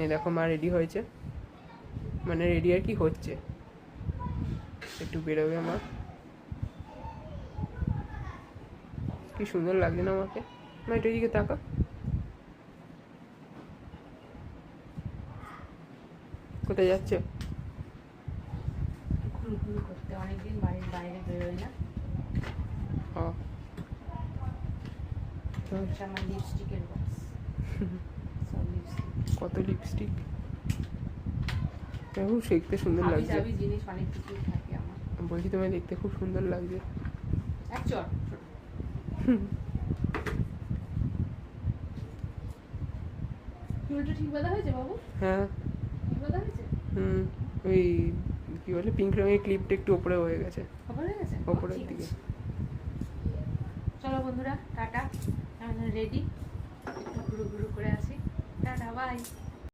এই দেখো মা রেডি হয়েছে, মানে রেডি আর কি হচ্ছে, একটু বেরোবে মা। কি সুন্দর লাগছে না আমাকে? মা একটু এদিকে তাকা। কোথায় যাচ্ছে? ঘুরঘুর করতে, অনেকদিন বাড়ির বাইরে বেরোয় না। আমার লিপস্টিকের বক্স, সব লিপস্টিক, কত লিপস্টিক, খুব দেখতে সুন্দর হাবি লাগছে। জাবি জিনিস অনেক কিছুই থাকে আমার। বলছি তোমায় দেখতে খুব সুন্দর লাগছে। এক চট চুলটা ঠিক বাঁধা হয়েছে বাবু? হ্যাঁ। ঠিক বাঁধা হয়েছে? ওই কি বলে পিঙ্ক রঙের ক্লিপটা একটু ওপরে হয়ে গেছে, খবর হয়ে গেছে ওপরের দিকে। চলো বন্ধুরা, টাটা, আমি রেডি, একটু ঘুরু ঘুরু করে আসি, টাটা বাই।